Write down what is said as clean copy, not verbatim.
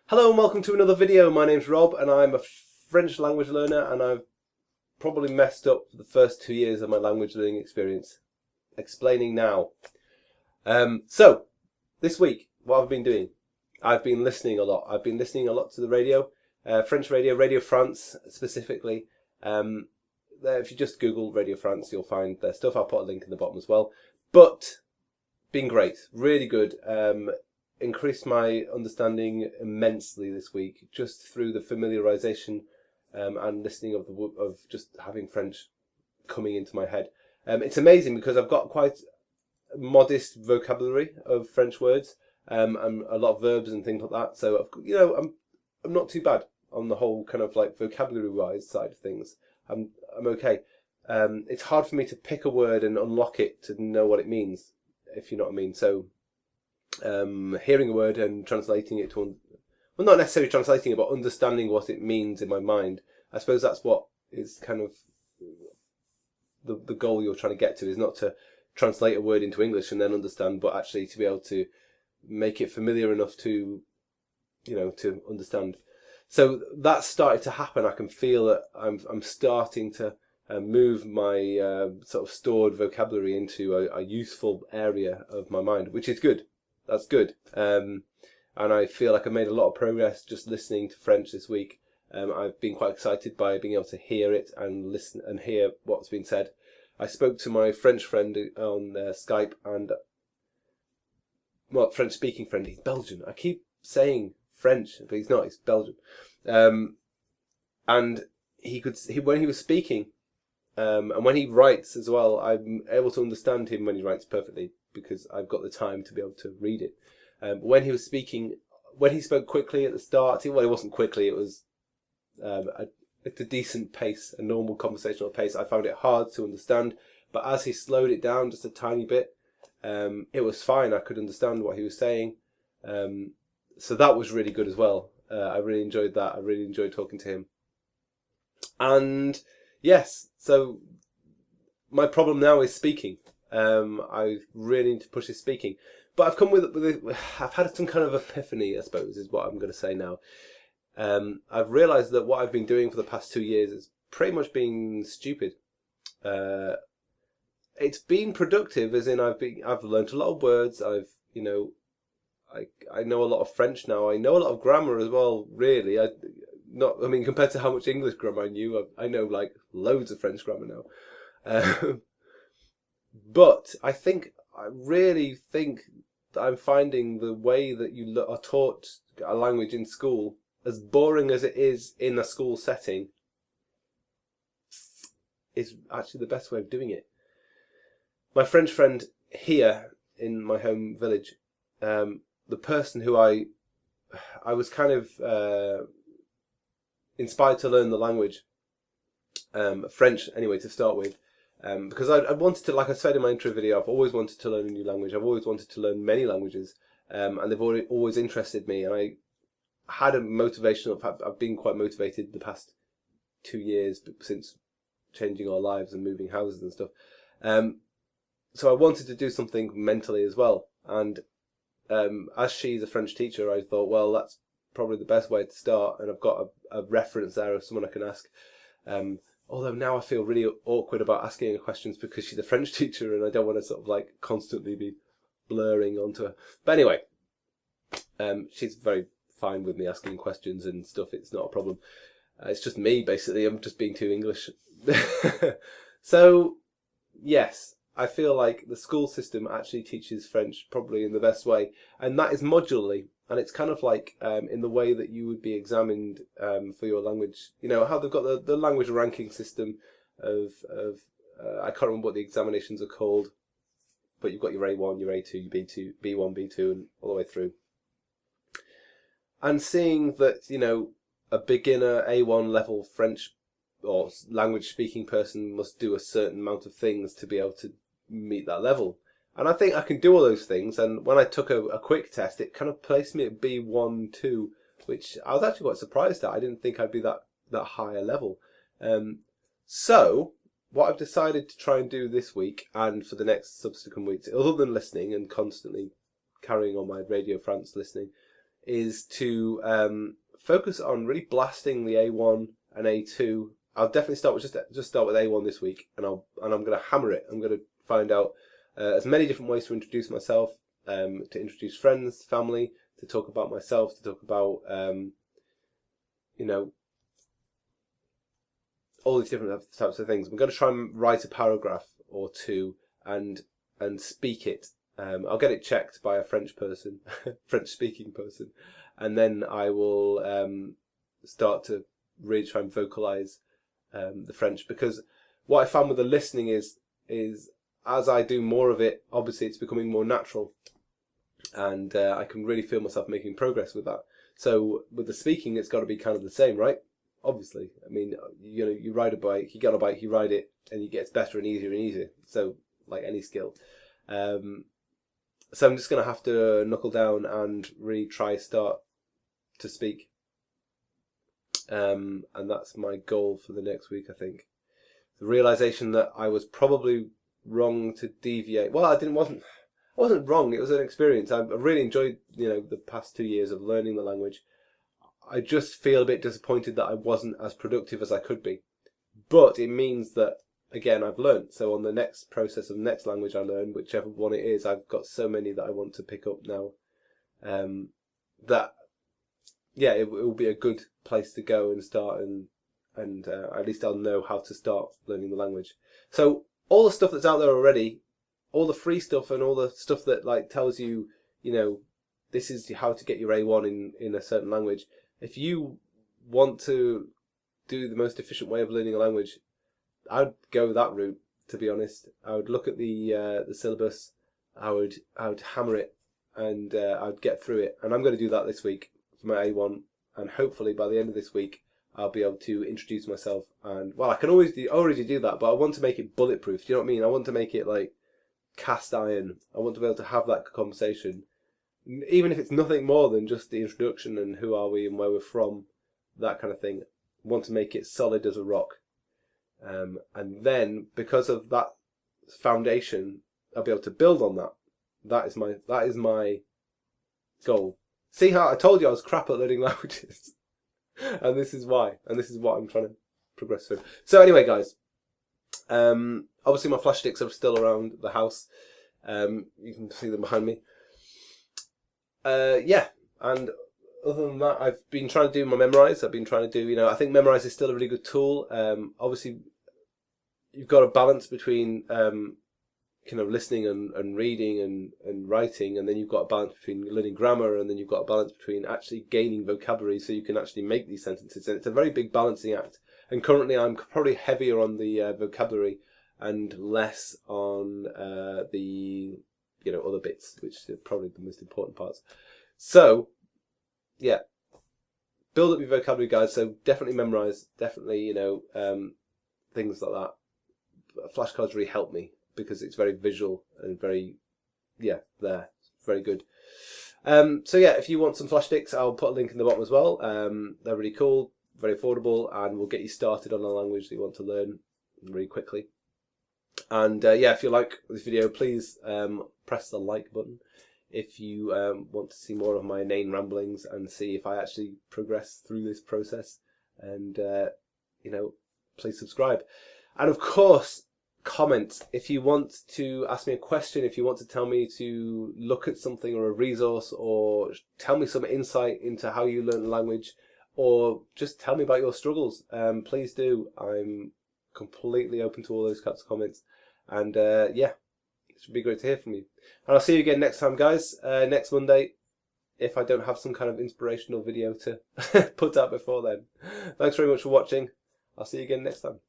Hello and welcome to another video. My name's Rob and I'm a French language learner, and I've probably messed up the first 2 years of my language learning experience. Explaining now. So, this week, what I've been doing, I've been listening a lot. I've been listening a lot to the radio, French radio, Radio France specifically. If you just Google Radio France, you'll find their stuff. I'll put a link in the bottom as well. But, been great, really good. Increased my understanding immensely this week just through the familiarization and listening of just having French coming into my head. It's amazing because I've got quite a modest vocabulary of French words and a lot of verbs and things like that. So I'm not too bad on the whole kind of like vocabulary wise side of things. I'm okay. It's hard for me to pick a word and unlock it to know what it means, if you know what I mean. So hearing a word and translating it to, well, not necessarily translating it, but understanding what it means in my mind. I suppose that's what is kind of the goal you're trying to get to, is not to translate a word into English and then understand, but actually to be able to make it familiar enough to, to understand. So that's started to happen. I can feel that I'm starting to move my sort of stored vocabulary into a useful area of my mind, which is good. That's good. And I feel like I made a lot of progress just listening to French this week. I've been quite excited by being able to hear it and listen and hear what's been said. I spoke to my French friend on Skype, and French-speaking friend. He's Belgian. I keep saying French, but he's not. He's Belgian. And when he was speaking, and when he writes as well, I'm able to understand him when he writes perfectly, because I've got the time to be able to read it. When he was speaking, when he spoke quickly at the start, well, it wasn't quickly, it was at a decent pace, a normal conversational pace. I found it hard to understand, but as he slowed it down just a tiny bit, it was fine. I could understand what he was saying. So that was really good as well. I really enjoyed that. I really enjoyed talking to him. And yes, so my problem now is speaking. I really need to push this speaking, but I've come I've had some kind of epiphany, I suppose, is what I'm going to say now. I've realised that what I've been doing for the past 2 years is pretty much being stupid. It's been productive, as in I've learnt a lot of words. I know a lot of French now. I know a lot of grammar as well. Really, compared to how much English grammar I knew, I know like loads of French grammar now. But I really think that I'm finding the way that you are taught a language in school, as boring as it is in a school setting, is actually the best way of doing it. My French friend here in my home village, the person who I was kind of inspired to learn the language, French anyway, to start with. Because I wanted to, like I said in my intro video, I've always wanted to learn a new language. I've always wanted to learn many languages, and they've always interested me. And I had a motivation. I've been quite motivated the past 2 years since changing our lives and moving houses and stuff. So I wanted to do something mentally as well. And as she's a French teacher, I thought, well, that's probably the best way to start. And I've got a reference there of someone I can ask. Although now I feel really awkward about asking her questions because she's a French teacher and I don't want to sort of like constantly be blurring onto her. But anyway, she's very fine with me asking questions and stuff. It's not a problem. It's just me, basically. I'm just being too English. So, yes, I feel like the school system actually teaches French probably in the best way. And that is modularly. And it's kind of like in the way that you would be examined for your language. You know, how they've got the language ranking system of I can't remember what the examinations are called, but you've got your A1, your A2, your B2, B1, B2, and all the way through. And seeing that, a beginner A1 level French or language speaking person must do a certain amount of things to be able to meet that level. And I think I can do all those things. And when I took a quick test, it kind of placed me at B1, 2, which I was actually quite surprised at. I didn't think I'd be that higher level. So what I've decided to try and do this week and for the next subsequent weeks, other than listening and constantly carrying on my Radio France listening, is to focus on really blasting the A1 and A2. I'll definitely start with just start with A1 this week, and I'm going to hammer it. I'm going to find out as many different ways to introduce myself, to introduce friends, family, to talk about myself, to talk about you know, all these different types of things. I'm going to try and write a paragraph or two and speak it. I'll get it checked by a French person, French speaking person, and then I will start to really try and vocalize the French, because what I found with the listening is as I do more of it, obviously it's becoming more natural, and I can really feel myself making progress with that. So with the speaking, it's got to be kind of the same, right? Obviously, I mean, you know, you ride a bike, you get on a bike, you ride it, and it gets better and easier and easier. So like any skill. So I'm just going to have to knuckle down and really try start to speak. And that's my goal for the next week, I think. The realization that I was probably wrong to deviate. Well, I wasn't wrong. It was an experience. I really enjoyed, you know, the past 2 years of learning the language. I just feel a bit disappointed that I wasn't as productive as I could be. But it means that, again, I've learned. So on the next process of next language I learn, whichever one it is, I've got so many that I want to pick up now. That, yeah, it will be a good place to go and start, and at least I'll know how to start learning the language. So all the stuff that's out there already, all the free stuff and all the stuff that like tells you, you know, this is how to get your A1 in a certain language. If you want to do the most efficient way of learning a language, I'd go that route, to be honest. I would look at the syllabus, I would hammer it, and I'd get through it. And I'm going to do that this week for my A1, and hopefully by the end of this week I'll be able to introduce myself. And well, I can already do that, but I want to make it bulletproof. Do you know what I mean? I want to make it like cast iron. I want to be able to have that conversation, even if it's nothing more than just the introduction and who are we and where we're from, that kind of thing. I want to make it solid as a rock. And then, because of that foundation, I'll be able to build on that. That is my goal. See how I told you I was crap at learning languages, and this is why. And this is what I'm trying to progress through. So anyway, guys, obviously my flash sticks are still around the house. You can see them behind me. Yeah, and other than that, I've been trying to do my Memrise. I've been trying to do, you know, I think Memrise is still a really good tool. Obviously, you've got a balance between kind of listening and reading and writing, and then you've got a balance between learning grammar, and then you've got a balance between actually gaining vocabulary so you can actually make these sentences. And it's a very big balancing act. And currently, I'm probably heavier on the vocabulary and less on the, you know, other bits, which are probably the most important parts. So, yeah, build up your vocabulary, guys. So definitely Memrise, definitely, you know, things like that. Flashcards really help me because it's very visual and very, yeah, there, very good. So yeah, if you want some flash sticks, I'll put a link in the bottom as well. They're really cool, very affordable, and will get you started on a language that you want to learn really quickly. And yeah, if you like this video, please press the like button. If you want to see more of my inane ramblings and see if I actually progress through this process, and you know, please subscribe. And of course, comment if you want to ask me a question, if you want to tell me to look at something or a resource, or tell me some insight into how you learn the language, or just tell me about your struggles. Please do. I'm completely open to all those types of comments. And yeah, it should be great to hear from you. And I'll see you again next time, guys, next Monday, if I don't have some kind of inspirational video to put out before then. Thanks very much for watching. I'll see you again next time.